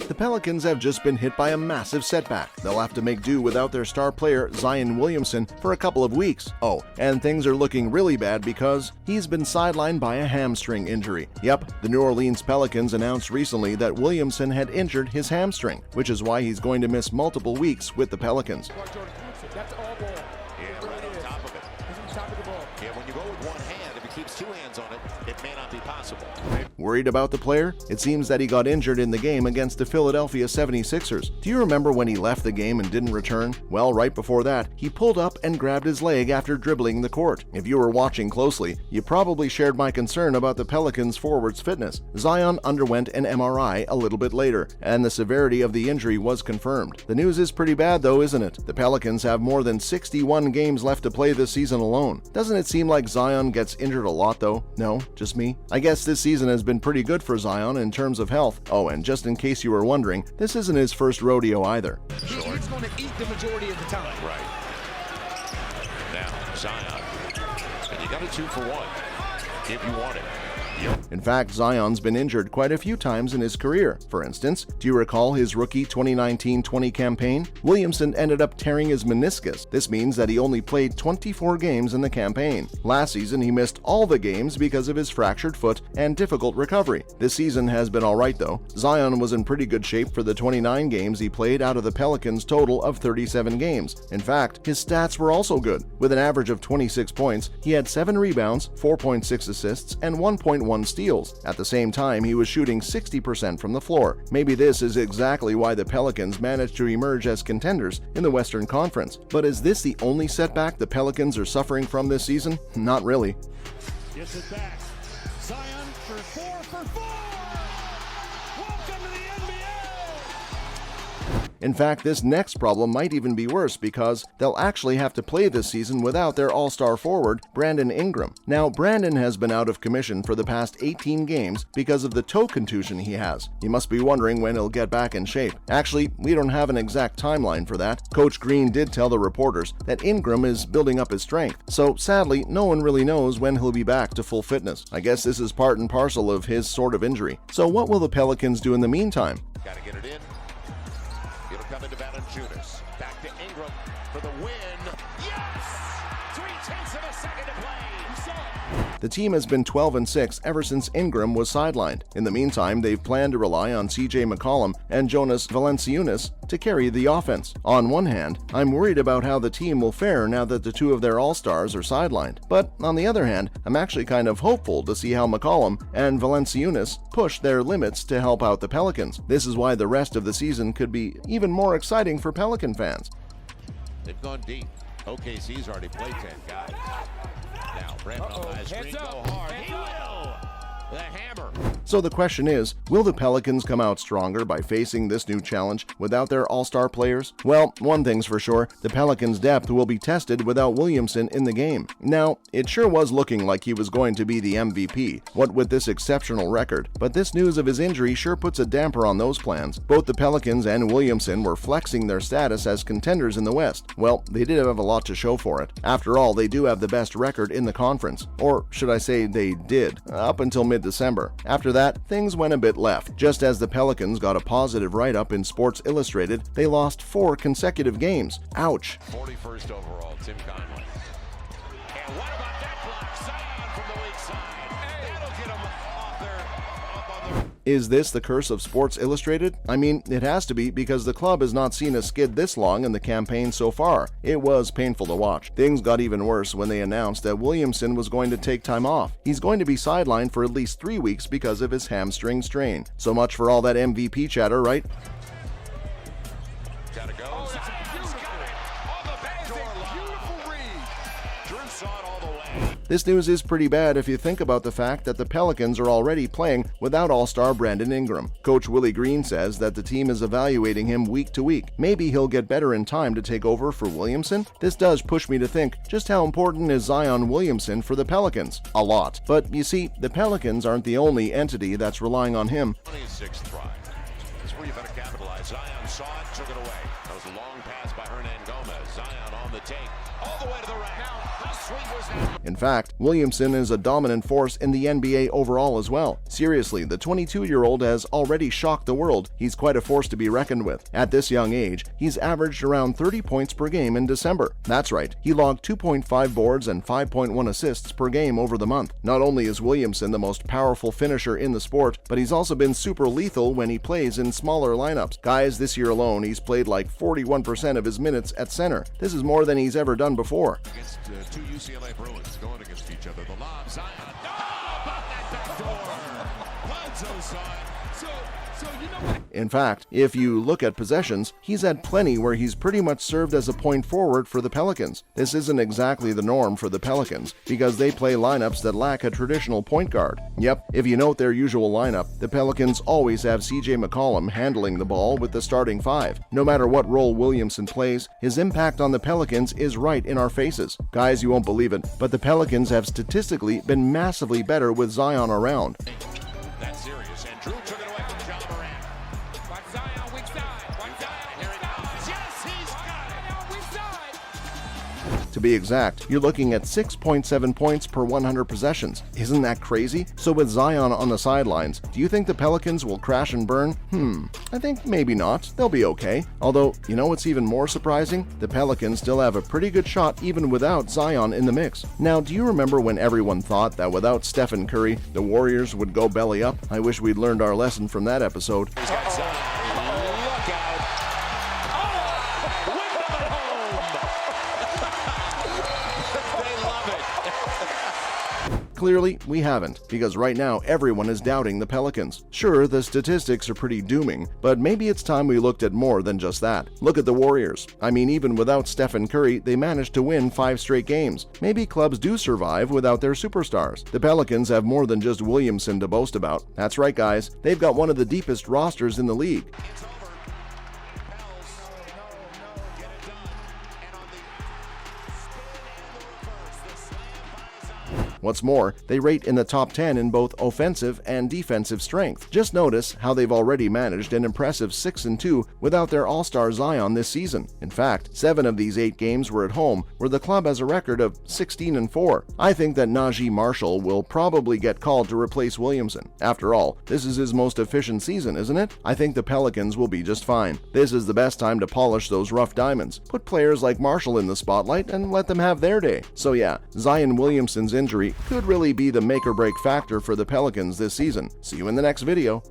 The Pelicans have just been hit by a massive setback. They'll have to make do without their star player Zion Williamson for a couple of weeks. Oh, and things are looking really bad because he's been sidelined by a hamstring injury. Yep, the New Orleans Pelicans announced recently that Williamson had injured his hamstring, which is why he's going to miss multiple weeks with the Pelicans. That's all ball. Yeah, right on top of it. He's on top of the ball. Yeah, when you go with one hand, if he keeps two hands on it, it may not be possible. Worried about the player? It seems that he got injured in the game against the Philadelphia 76ers. Do you remember when he left the game and didn't return? Well, right before that, he pulled up and grabbed his leg after dribbling the court. If you were watching closely, you probably shared my concern about the Pelicans' forward's fitness. Zion underwent an MRI a little bit later, and the severity of the injury was confirmed. The news is pretty bad though, isn't it? The Pelicans have more than 61 games left to play this season alone. Doesn't it seem like Zion gets injured a lot though? No, just me? I guess this season has been pretty good for Zion in terms of health. Oh, and just in case you were wondering, this isn't his first rodeo either. He's going to eat the majority of the time. Right. Now, Zion. And you got a 2-for-1 if you want it. In fact, Zion's been injured quite a few times in his career. For instance, do you recall his rookie 2019-20 campaign? Williamson ended up tearing his meniscus. This means that he only played 24 games in the campaign. Last season, he missed all the games because of his fractured foot and difficult recovery. This season has been alright though. Zion was in pretty good shape for the 29 games he played out of the Pelicans' total of 37 games. In fact, his stats were also good. With an average of 26 points, he had 7 rebounds, 4.6 assists, and 1.1 steals. At the same time, he was shooting 60% from the floor. Maybe this is exactly why the Pelicans managed to emerge as contenders in the Western Conference. But is this the only setback the Pelicans are suffering from this season? Not really. Gets it back. Zion for 4 for 4. Welcome to the NBA. In fact, this next problem might even be worse because they'll actually have to play this season without their all-star forward, Brandon Ingram. Now, Brandon has been out of commission for the past 18 games because of the toe contusion he has. You must be wondering when he'll get back in shape. Actually, we don't have an exact timeline for that. Coach Green did tell the reporters that Ingram is building up his strength, so sadly, no one really knows when he'll be back to full fitness. I guess this is part and parcel of his sort of injury. So what will the Pelicans do in the meantime? Gotta get it in. It'll come into Valanciunas. Back to Ingram for the win. Yes! 0.3 of a second to play. You saw it. The team has been 12-6 ever since Ingram was sidelined. In the meantime, they've planned to rely on CJ McCollum and Jonas Valanciunas to carry the offense. On one hand, I'm worried about how the team will fare now that the two of their all-stars are sidelined. But on the other hand, I'm actually kind of hopeful to see how McCollum and Valanciunas push their limits to help out the Pelicans. This is why the rest of the season could be even more exciting for Pelican fans. They've gone deep. OKC's already played 10 guys. Now, Brandon on the screen, go hard. He will! The hammer. So the question is, will the Pelicans come out stronger by facing this new challenge without their all-star players? Well, one thing's for sure, the Pelicans' depth will be tested without Williamson in the game. Now, it sure was looking like he was going to be the MVP, what with this exceptional record, but this news of his injury sure puts a damper on those plans. Both the Pelicans and Williamson were flexing their status as contenders in the West. Well, they did have a lot to show for it. After all, they do have the best record in the conference. Or should I say they did, up until mid-December. After that, things went a bit left. Just as the Pelicans got a positive write-up in Sports Illustrated, they lost 4 consecutive games. Ouch. 41st overall, Tim Conley. And what about that block? Zion from the weak side. That'll get him off there, up on the... Is this the curse of Sports Illustrated? I mean, it has to be because the club has not seen a skid this long in the campaign so far. It was painful to watch. Things got even worse when they announced that Williamson was going to take time off. He's going to be sidelined for at least 3 weeks because of his hamstring strain. So much for all that MVP chatter, right? Gotta go. Oh, that's beautiful. Got it. On the back door. Beautiful read. Drew saw it all the way. This news is pretty bad if you think about the fact that the Pelicans are already playing without all-star Brandon Ingram. Coach Willie Green says that the team is evaluating him week to week. Maybe he'll get better in time to take over for Williamson? This does push me to think just how important is Zion Williamson for the Pelicans? A lot. But you see, the Pelicans aren't the only entity that's relying on him. 26th try. As where you better capitalize. Zion saw it, took it away. That was a long pass by Hernan Gomez. Zion on the take, all the way to the rack. Now, how sweet was that? In fact, Williamson is a dominant force in the NBA overall as well. Seriously, the 22-year-old has already shocked the world. He's quite a force to be reckoned with. At this young age, he's averaged around 30 points per game in December. That's right, he logged 2.5 boards and 5.1 assists per game over the month. Not only is Williamson the most powerful finisher in the sport, but he's also been super lethal when he plays in smaller lineups. Guys, this year alone, he's played like 41% of his minutes at center. This is more than he's ever done before. Against two UCLA Bruins going against each other. The lob, Zion. Oh, about that back door. Lonzo saw it. So you know what? In fact, if you look at possessions, he's had plenty where he's pretty much served as a point forward for the Pelicans. This isn't exactly the norm for the Pelicans, because they play lineups that lack a traditional point guard. Yep, if you note their usual lineup, the Pelicans always have CJ McCollum handling the ball with the starting five. No matter what role Williamson plays, his impact on the Pelicans is right in our faces. Guys, you won't believe it, but the Pelicans have statistically been massively better with Zion around. That's serious, and Drew took it away from John Morant. Watch Zion, weak side. Watch Zion, Here weak it side. comes. Yes, he's got it. Zion, weak side. To be exact, you're looking at 6.7 points per 100 possessions. Isn't that crazy? So with Zion on the sidelines, do you think the Pelicans will crash and burn? I think maybe not. They'll be okay. Although, you know what's even more surprising? The Pelicans still have a pretty good shot even without Zion in the mix. Now, do you remember when everyone thought that without Stephen Curry, the Warriors would go belly up? I wish we'd learned our lesson from that episode. He's got Zion. Look out. Oh, Wyndham at home. They love it. Clearly, we haven't, because right now everyone is doubting the Pelicans. Sure, the statistics are pretty dooming, but maybe it's time we looked at more than just that. Look at the Warriors. I mean, even without Stephen Curry, they managed to win 5 straight games. Maybe clubs do survive without their superstars. The Pelicans have more than just Williamson to boast about. That's right, guys. They've got one of the deepest rosters in the league. It's over. Pels. Get it done. And on the spin and the reverse, the slam by Zion. What's more, they rate in the top 10 in both offensive and defensive strength. Just notice how they've already managed an impressive 6-2 without their all-star Zion this season. In fact, 7 of these 8 games were at home, where the club has a record of 16-4. I think that Najee Marshall will probably get called to replace Williamson. After all, this is his most efficient season, isn't it? I think the Pelicans will be just fine. This is the best time to polish those rough diamonds. Put players like Marshall in the spotlight and let them have their day. So yeah, Zion Williamson's injury could really be the make or break factor for the Pelicans this season. See you in the next video.